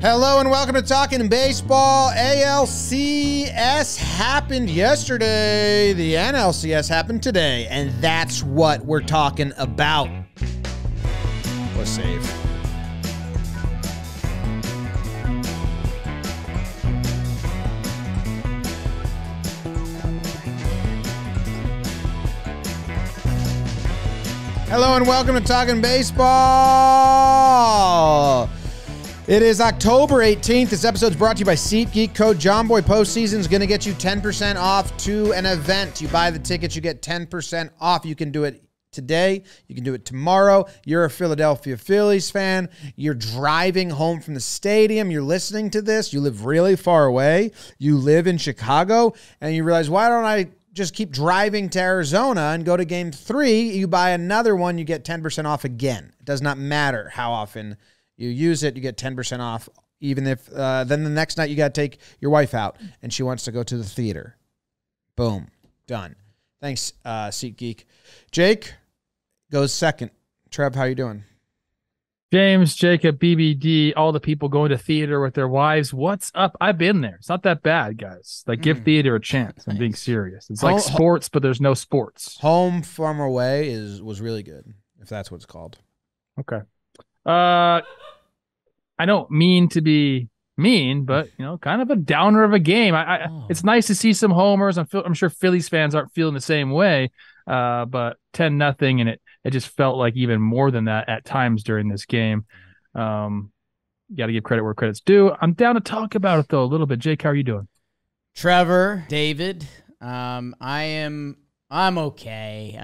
Hello and welcome to Talkin Baseball. ALCS happened yesterday. The NLCS happened today. And that's what we're talking about. Let's save. Hello and welcome to Talkin Baseball. It is October 18th. This episode is brought to you by SeatGeek. Code JOHNBOY. Postseason is going to get you 10% off to an event. You buy the tickets, you get 10% off. You can do it today. You can do it tomorrow. You're a Philadelphia Phillies fan. You're driving home from the stadium. You're listening to this. You live really far away. You live in Chicago. And you realize, why don't I just keep driving to Arizona and go to game 3? You buy another one, you get 10% off again. It does not matter how often you use it, you get 10% off, even if then the next night you got to take your wife out and she wants to go to the theater. Boom. Done. Thanks, SeatGeek. Jake goes second. Trev, how you doing? James, Jacob, BBD, all the people going to theater with their wives. What's up? I've been there. It's not that bad, guys. Like, give theater a chance. I'm being serious. It's like sports, but there's no sports. Home from away was really good, if that's what it's called. Okay. I don't mean to be mean, but kind of a downer of a game. It's nice to see some homers. I'm sure Phillies fans aren't feeling the same way. But 10-0, and it just felt like even more than that at times during this game. Got to give credit where credit's due. I'm down to talk about it though a little bit. Jake, how are you doing? Trevor, David, I'm okay.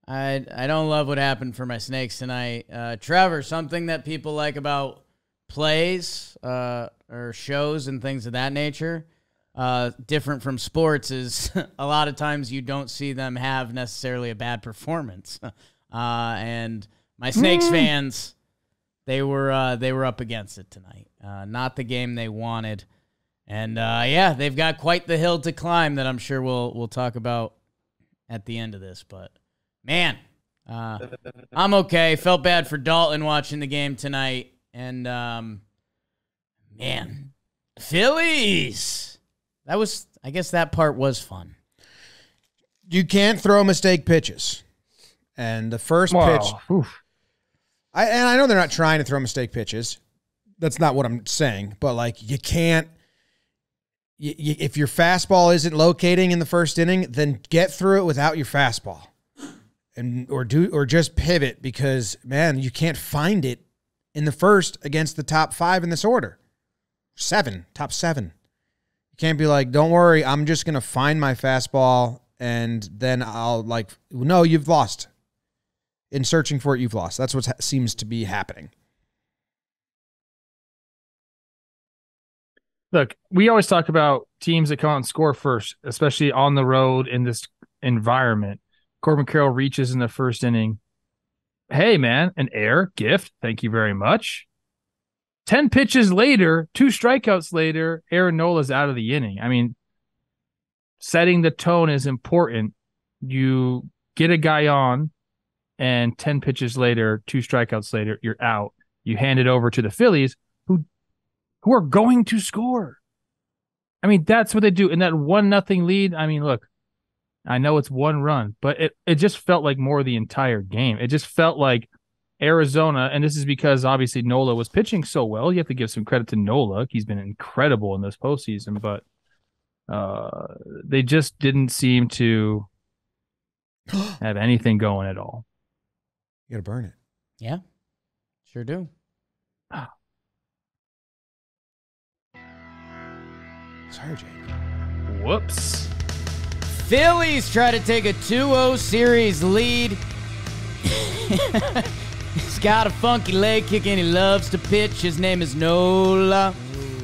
I don't love what happened for my Snakes tonight. Trevor, something that people like about plays or shows and things of that nature, different from sports, is a lot of times you don't see them have necessarily a bad performance. And my Snakes fans, they were up against it tonight. Not the game they wanted. And they've got quite the hill to climb that I'm sure we'll talk about at the end of this, but man, I'm okay. Felt bad for Dalton watching the game tonight. And, man, Phillies. I guess that part was fun. You can't throw mistake pitches. And the first pitch. Oof. I know they're not trying to throw mistake pitches. That's not what I'm saying. But, like, you can't. If your fastball isn't locating in the first inning, then get through it without your fastball. Or just pivot, because, man, you can't find it in the first against the top 5 in this order. Top 7. You can't be like, don't worry, I'm just going to find my fastball and then I'll no, you've lost. In searching for it, you've lost. That's what seems to be happening. Look, we always talk about teams that come out and score first, especially on the road in this environment. Corbin Carroll reaches in the first inning. Hey, man, an error, gift. Thank you very much. 10 pitches later, 2 strikeouts later, Aaron Nola's out of the inning. I mean, setting the tone is important. You get a guy on, and 10 pitches later, 2 strikeouts later, you're out. You hand it over to the Phillies, who are going to score. I mean, that's what they do. In that 1-0 lead, I mean, look, I know it's 1 run, but it just felt like more the entire game. It just felt like Arizona, and this is because obviously Nola was pitching so well. You have to give some credit to Nola. He's been incredible in this postseason, but they just didn't seem to have anything going at all. You got to burn it. Yeah, sure do. Sorry, Jake. Whoops. Phillies try to take a 2-0 series lead. He's got a funky leg kick and he loves to pitch. His name is Nola.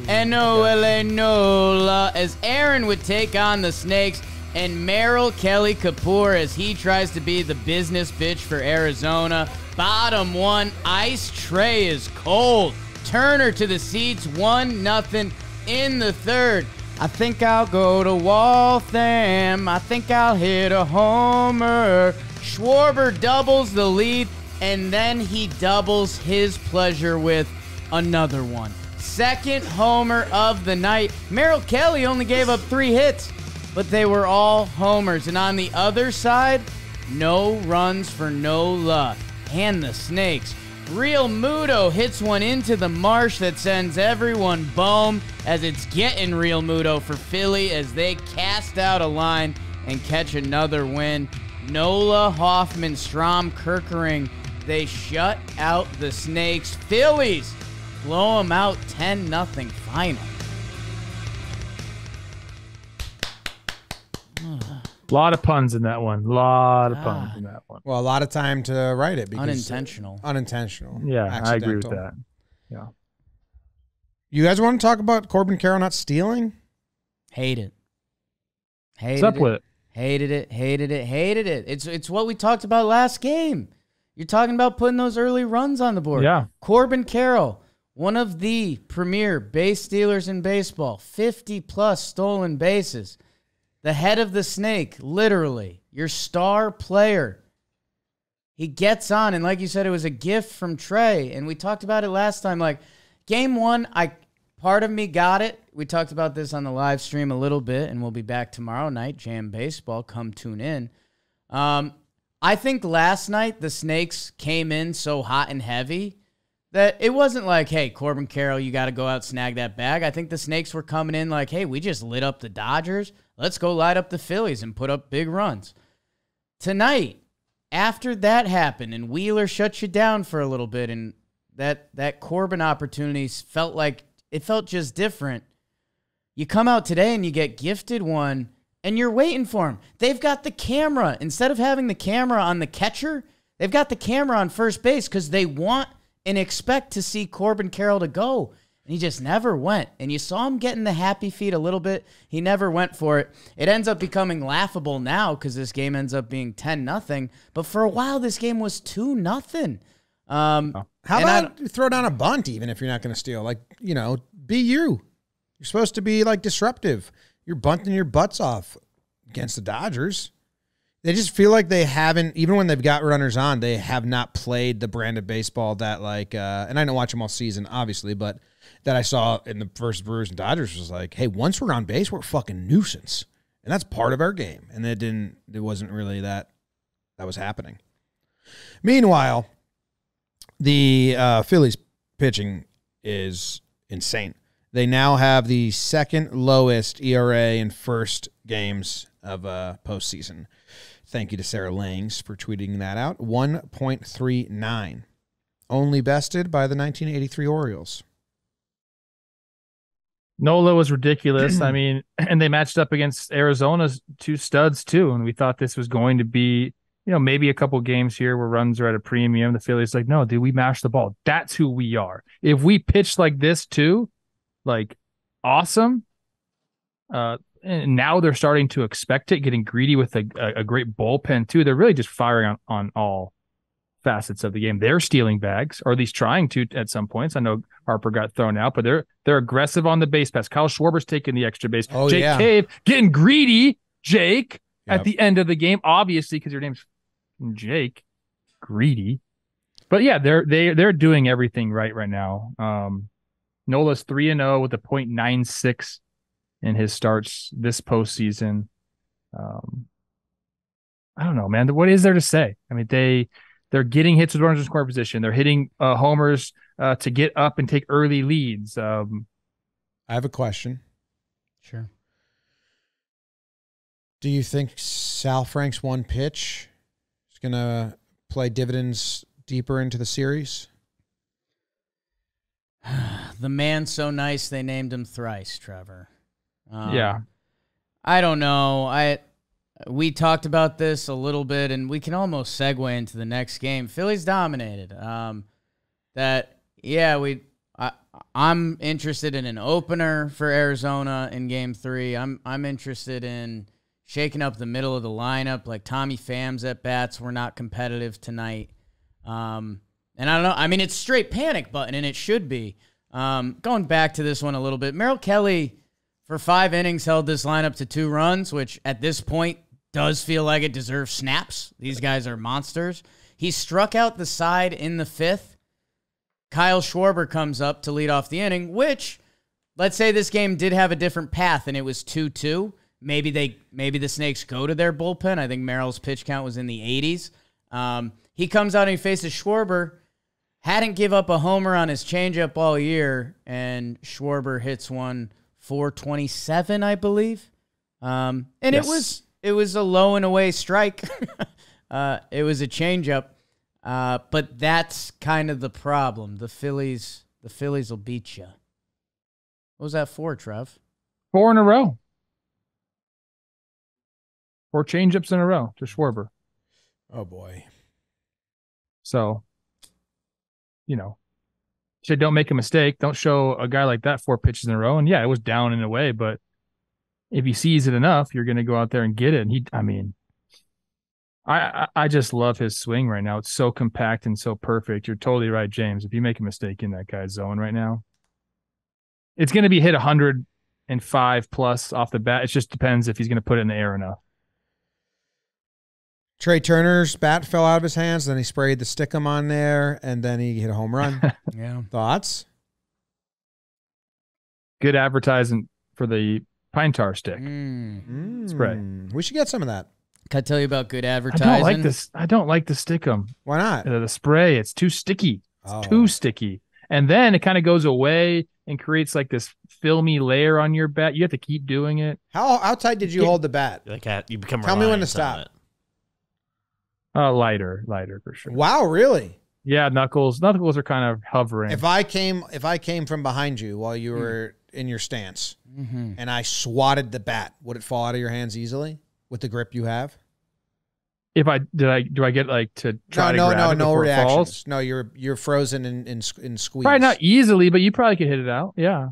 N-O-L-A, Nola. As Aaron would take on the Snakes, and Merrill Kelly Kapoor as he tries to be the business bitch for Arizona. Bottom 1, ice tray is cold. Turner to the seats, 1-0 in the third. I think I'll go to Waltham. I think I'll hit a homer. Schwarber doubles the lead, and then he doubles his pleasure with another one. second homer of the night. Merrill Kelly only gave up 3 hits, but they were all homers. And on the other side, no runs for Nola and the Snakes. Real Muto hits one into the marsh that sends everyone boom, as it's getting Real Muto for Philly as they cast out a line and catch another win. Nola, Hoffman, Strom, Kerkering, they shut out the Snakes. Phillies blow them out 10-0 final. A lot of puns in that one. Puns in that one. Well, a lot of time to write it. Because Unintentional. Yeah, I agree with that. Yeah. You guys want to talk about Corbin Carroll not stealing? Hate it. What's up with it? Hated it. It's what we talked about last game. You're talking about putting those early runs on the board. Yeah. Corbin Carroll, one of the premier base stealers in baseball, 50-plus stolen bases. The head of the snake, literally, your star player. He gets on, and like you said, it was a gift from Trey, and we talked about it last time. Like, game one, part of me got it. We talked about this on the live stream a little bit, and we'll be back tomorrow night, Jam Baseball. Come tune in. I think last night the Snakes came in so hot and heavy that it wasn't like, hey, Corbin Carroll, you got to go out, snag that bag. I think the Snakes were coming in like, hey, we just lit up the Dodgers. Let's go light up the Phillies and put up big runs. Tonight, after that happened and Wheeler shut you down for a little bit and that Corbin opportunity felt just different. You come out today and you get gifted one and you're waiting for him. They've got the camera. Instead of having the camera on the catcher, they've got the camera on first base because they want and expect to see Corbin Carroll to go. And he just never went. And you saw him getting the happy feet a little bit. He never went for it. It ends up becoming laughable now because this game ends up being 10-0. But for a while, this game was 2-0. How about you throw down a bunt even if you're not going to steal? Like, be you. You're supposed to be, like, disruptive. You're bunting your butts off against the Dodgers. They just feel like they haven't, even when they've got runners on, they have not played the brand of baseball that, like, and I don't watch them all season, obviously, but that I saw in the first Brewers and Dodgers was like, hey, once we're on base, we're a fucking nuisance. And that's part of our game. And it wasn't really that was happening. Meanwhile, the Phillies pitching is insane. They now have the second lowest ERA in first games of postseason. Thank you to Sarah Langs for tweeting that out. 1.39. Only bested by the 1983 Orioles. Nola was ridiculous. I mean, and they matched up against Arizona's 2 studs too. And we thought this was going to be, maybe a couple games here where runs are at a premium. The Phillies like, no, dude, we mash the ball. That's who we are. If we pitch like this too, like awesome. And now they're starting to expect it, getting greedy with a great bullpen too. They're really just firing on all facets of the game. They're stealing bags, or at least trying to at some points. I know Harper got thrown out, but they're aggressive on the base pass. Kyle Schwarber's taking the extra base. Oh, Jake Cave getting greedy. Jake at the end of the game, obviously, because your name's Jake. Greedy. But yeah, they're doing everything right now. Nola's 3-0 with a .96 in his starts this postseason. I don't know, man. What is there to say? I mean, they're getting hits with runners in scoring position. They're hitting homers to get up and take early leads. I have a question. Sure. Do you think Sal Frank's one pitch is going to play dividends deeper into the series? The man's so nice they named him thrice, Trevor. Yeah. I don't know. We talked about this a little bit, and we can almost segue into the next game. Phillies dominated. I'm interested in an opener for Arizona in Game 3. I'm interested in shaking up the middle of the lineup. Like Tommy Pham's at bats were not competitive tonight. And I don't know. I mean, it's straight panic button, and it should be. Going back to this one a little bit, Merrill Kelly for 5 innings held this lineup to 2 runs, which at this point does feel like it deserves snaps. These guys are monsters. He struck out the side in the 5th Kyle Schwarber comes up to lead off the inning, which, let's say this game did have a different path and it was 2-2. Maybe the Snakes go to their bullpen. I think Merrill's pitch count was in the 80s. He comes out and he faces Schwarber. Hadn't give up a homer on his changeup all year, and Schwarber hits one 427, I believe. And yes. It was a low and away strike. It was a changeup. But that's kind of the problem. The Phillies will beat you. What was that for, Trev? 4 in a row. 4 changeups in a row to Schwarber. Oh boy. So, don't make a mistake. Don't show a guy like that 4 pitches in a row. And yeah, it was down and away, but if he sees it enough, you're going to go out there and get it. And I just love his swing right now. It's so compact and so perfect. You're totally right, James. If you make a mistake in that guy's zone right now, it's going to be hit 105 plus off the bat. It just depends if he's going to put it in the air enough. Trea Turner's bat fell out of his hands, then he sprayed the stickum on there, and then he hit a home run. Yeah. Thoughts? Good advertising for the pine tar stick spray. We should get some of that. Can I tell you about good advertising? I don't like the stickum. Why not? The spray, it's too sticky. It's too sticky. And then it kind of goes away and creates like this filmy layer on your bat. You have to keep doing it. How tight did you hold the bat? You become Tell me when to stop. Lighter for sure. Wow, really? Yeah, knuckles are kind of hovering. If I came from behind you while you were in your stance and I swatted the bat, would it fall out of your hands easily with the grip you have? Do I get like to try to grab it before it falls? No, you're frozen in squeeze. Probably not easily, but you probably could hit it out. Yeah.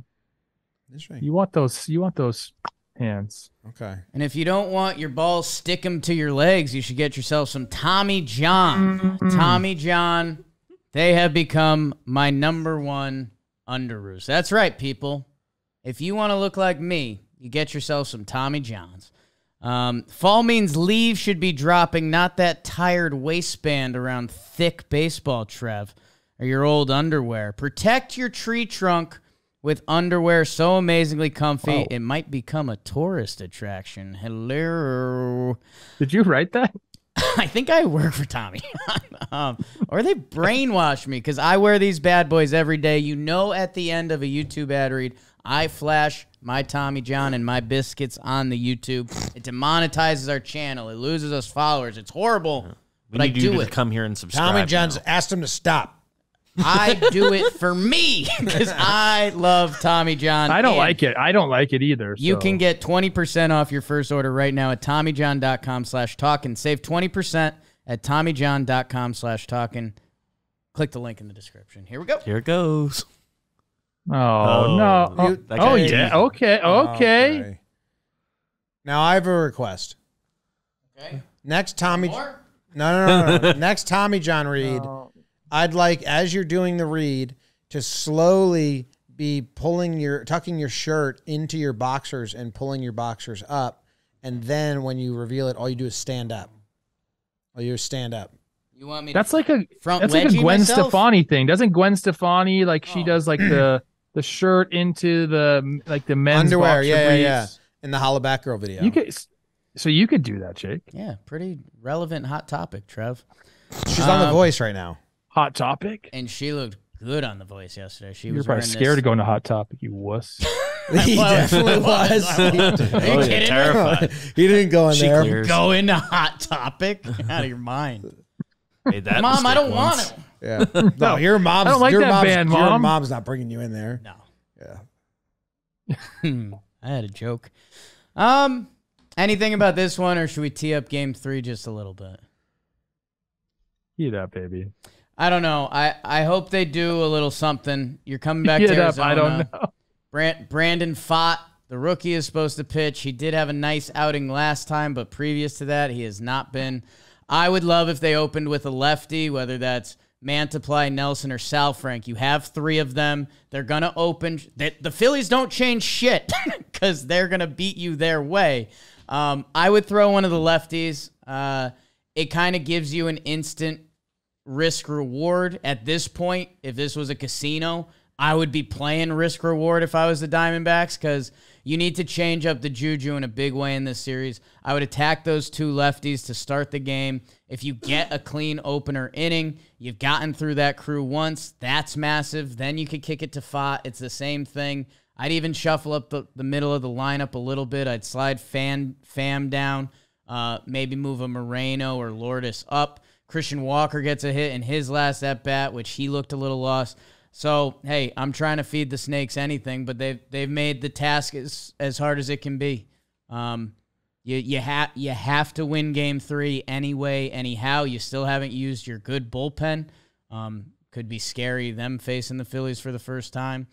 That's right. You want those hands. Okay. And if you don't want your balls stick them to your legs, you should get yourself some Tommy John. Tommy John, they have become my #1 underoos. That's right, people. If you want to look like me, you get yourself some Tommy Johns. Fall means leaves should be dropping, not that tired waistband around thick baseball, Trev, or your old underwear. Protect your tree trunk with underwear so amazingly comfy, it might become a tourist attraction. Hello. Did you write that? I think I work for Tommy. Or they brainwash me because I wear these bad boys every day. At the end of a YouTube ad read, I flash my Tommy John and my biscuits on the YouTube. It demonetizes our channel. It loses us followers. It's horrible, but I do it. Come here and subscribe. Tommy John's asked him to stop. I do it for me because I love Tommy John. I don't like it. I don't like it either. You can get 20% off your first order right now at TommyJohn.com/talkin. Save 20% at TommyJohn.com/talkin. Click the link in the description. Here we go. Here it goes. Oh no. Yeah. Okay. Now I have a request. Okay. Next Tommy. No. Next Tommy John read. I'd like, as you're doing the read, to slowly be tucking your shirt into your boxers and pulling your boxers up. And then when you reveal it, all you do is stand up. You want me that's like a Gwen Stefani thing. Doesn't Gwen Stefani she does like the shirt into the men's underwear? Boxer Yeah. In the Holla Back Girl video. You could do that, Jake. Yeah, pretty relevant hot topic, Trev. She's on The Voice right now. Hot Topic? And she looked good on The Voice yesterday. You're probably scared to go into Hot Topic, you wuss. He definitely was. Are you kidding? Terrified. He didn't go in there. Clears. Go into Hot Topic? Get out of your mind. Mom, I don't want it. Yeah. No, your mom's. I don't like that band, Mom. Your mom's not bringing you in there. No. Yeah. I had a joke. Anything about this one, or should we tee up Game 3 just a little bit? Tee it up, baby. I don't know. I hope they do a little something. You're coming back to Arizona. I don't know. Brandon Pfaadt, the rookie, is supposed to pitch. He did have a nice outing last time, but previous to that, he has not been. I would love if they opened with a lefty, whether that's Mantiply, Nelson, or Sal Frank. You have 3 of them. They're going to open. The Phillies don't change shit because they're going to beat you their way. I would throw one of the lefties. It kind of gives you an instant risk reward at this point. If this was a casino, I would be playing risk reward if I was the Diamondbacks, because you need to change up the juju in a big way in this series. I would attack those two lefties to start the game. If you get a clean opener inning, you've gotten through that crew once. That's massive. Then you could kick it to Fott. It's the same thing. I'd even shuffle up the middle of the lineup a little bit. I'd slide Pham down, maybe move a Moreno or Lourdes up. Christian Walker gets a hit in his last at-bat, which he looked a little lost. So, hey, I'm trying to feed the Snakes anything, but they've made the task as hard as it can be. You have to win Game 3 anyway, anyhow. You still haven't used your good bullpen. Could be scary, them facing the Phillies for the first time.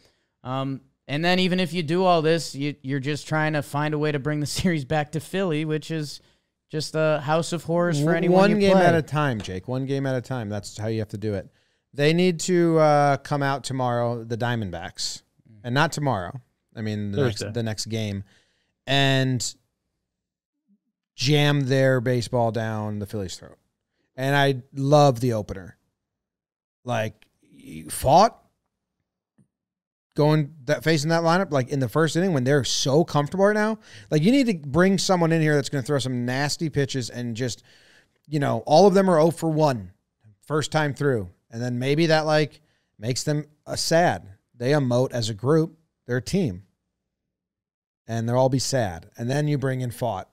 And then even if you do all this, you're just trying to find a way to bring the series back to Philly, which is just a house of horrors for anyone you play. One game at a time, Jake. One game at a time. That's how you have to do it. They need to come out tomorrow, the Diamondbacks, and not tomorrow. I mean, the next game, and jam their baseball down the Phillies' throat. And I love the opener. Like, fought facing that lineup, like in the first inning when they're so comfortable right now. Like, you need to bring someone in here that's going to throw some nasty pitches and just, all of them are 0 for 1 first time through. And then maybe that, like, makes them sad. They emote as a group. They're a team. And they'll all be sad. And then you bring in Fought.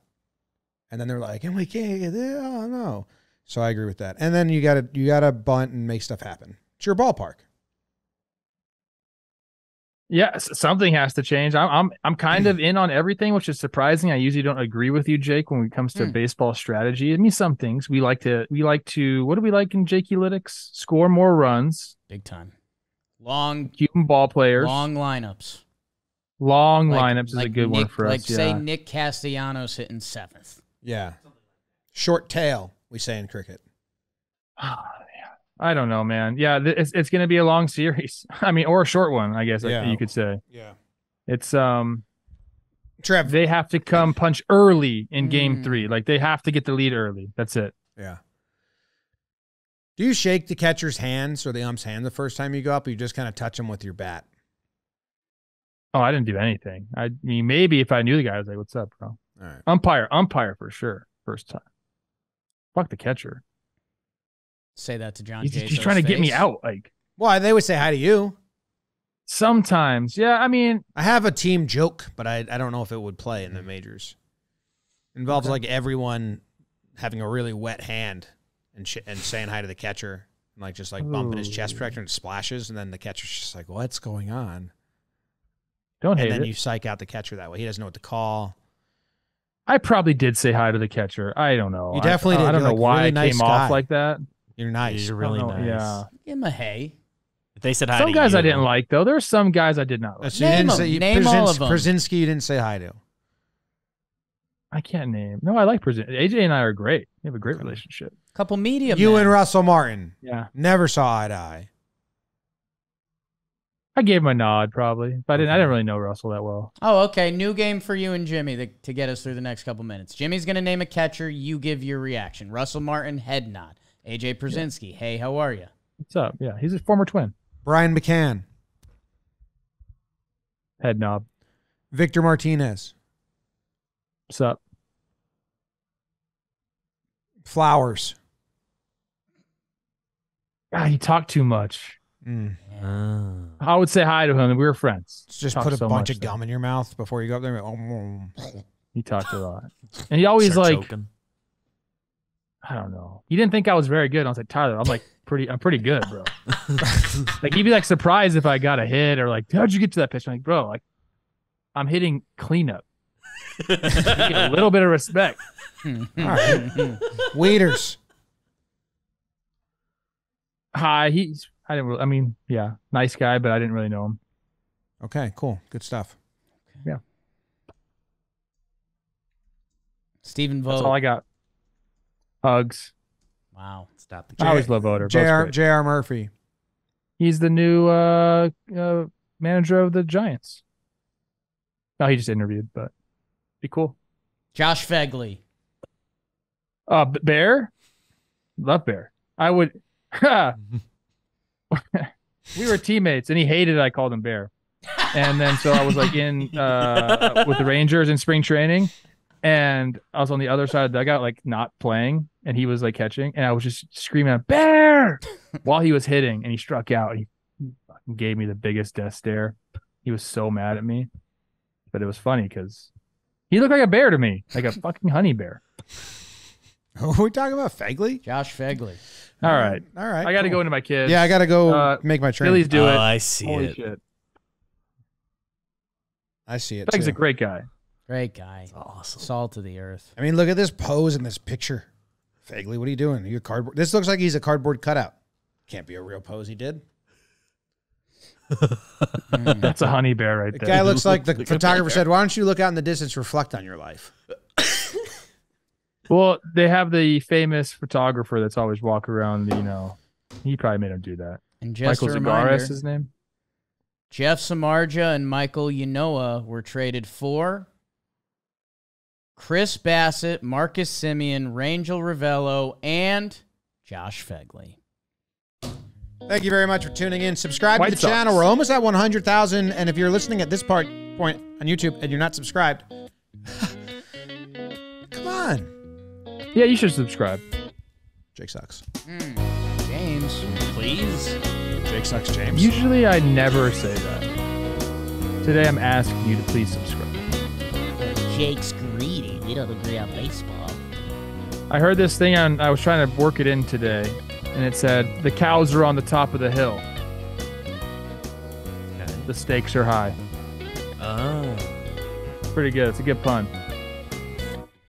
And then they're like, and we can't get it. Oh, no. So I agree with that. And then you gotta bunt and make stuff happen. It's your ballpark. Yeah, something has to change. I'm kind of in on everything, which is surprising. I usually don't agree with you, Jake, when it comes to baseball strategy. I mean, some things we like to. What do we like in Jake Lytics? Score more runs, big time. Long Cuban ball players, long lineups. Long lineups is a good one for us. Like say Nick Castellanos hitting 7th. Yeah, short tail we say in cricket. I don't know, man. Yeah, it's going to be a long series. I mean, or a short one, I guess you could say. Yeah. It's Trev, they have to come punch early in Game 3. Like, they have to get the lead early. That's it. Yeah. Do you shake the catcher's hands or the ump's hand the first time you go up, or you just kind of touch them with your bat? Oh, I didn't do anything. I mean, maybe if I knew the guy, I was like, "What's up, bro?" All right. Umpire for sure. First time. Fuck the catcher. Say that to John. He's trying to get me out. Like, well, they would say hi to you. Sometimes, yeah. I mean, I have a team joke, but I don't know if it would play in the majors. It involves like everyone having a really wet hand and saying hi to the catcher and like just like bumping his chest protector and it splashes, and then the catcher's just like, "What's going on?" Don't hate it. And then you psych out the catcher that way. He doesn't know what to call. I probably did say hi to the catcher. I don't know. You definitely did. I don't know like why really I nice came guy. off like that. You're nice. You're really nice. Yeah. Give him a hey. If they said hi Some to guys you, I didn't like, though. There's some guys I did not like. So Name all of them. Brzezinski, you didn't say hi to. I can't name. No, I like Brzezinski. AJ and I are great. We have a great relationship. Couple medium. You men. and Russell Martin. Yeah. Never saw eye to eye. I gave him a nod, probably. But I didn't really know Russell that well. Oh, okay. New game for you and Jimmy to get us through the next couple minutes. Jimmy's going to name a catcher. You give your reaction. Russell Martin, head nod. AJ Brzezinski, hey, how are you? What's up? Yeah, he's a former Twin. Brian McCann. Head knob. Victor Martinez. What's up? Flowers. God, he talked too much. I would say hi to him, and we were friends. Just put a bunch of gum in your mouth before you go up there. He talked a lot. And he always Start like, choking. I don't know. He didn't think I was very good. I was like, Tyler, I'm pretty good, bro. Like, he'd be like surprised if I got a hit or like, how'd you get to that pitch? I'm like, bro, like, I'm hitting cleanup. Get a little bit of respect. All right. Waiters. Hi, yeah, nice guy, but I didn't really know him. Okay, cool. Good stuff. Yeah. Stephen Vogt. That's all I got. Hugs. Wow. Stop the I always love Voter. J.R. Murphy. He's the new manager of the Giants. No, he just interviewed, but be cool. Josh Fegley. Bear? Love Bear. I would We were teammates, and he hated it. I called him Bear. And then so I was like in with the Rangers in spring training, and I was on the other side of the dugout, like not playing, and he was like catching, and I was just screaming out Bear while he was hitting, and he struck out. And he fucking gave me the biggest death stare. He was so mad at me, but it was funny because he looked like a bear to me, like a fucking honey bear. Who are we talking about? Fegley? Josh Fegley. All right. I got to go into my kids. Yeah, I got to go make my train. Phillies do it. I see Holy it. shit. I see it. Feg's too. a great guy. Great guy. Awesome. Salt of the earth. I mean, look at this pose in this picture. Fegley, what are you doing? Are you a cardboard? This looks like he's a cardboard cutout. Can't be a real pose he did. That's a honey bear right The there. guy looks like the photographer said, why don't you look out in the distance, reflect on your life? Well, they have the famous photographer that's always walking around. He probably made him do that. And just Michael a Zagaris reminder, is his name. Jeff Samardzija and Michael Yanoa were traded for Chris Bassett, Marcus Semien, Rangel Ravello, and Josh Fegley. Thank you very much for tuning in. Subscribe White to the Sox. channel. We're almost at 100,000. And if you're listening at this point on YouTube and you're not subscribed, come on. Yeah, you should subscribe. Jake sucks. James. Please. Jake sucks, James. Usually I never say that. Today I'm asking you to please subscribe. Jake's greedy. We don't agree on baseball. I heard this thing I was trying to work it in today, and it said, the cows are on the top of the hill. The stakes are high. Oh. Pretty good. It's a good pun.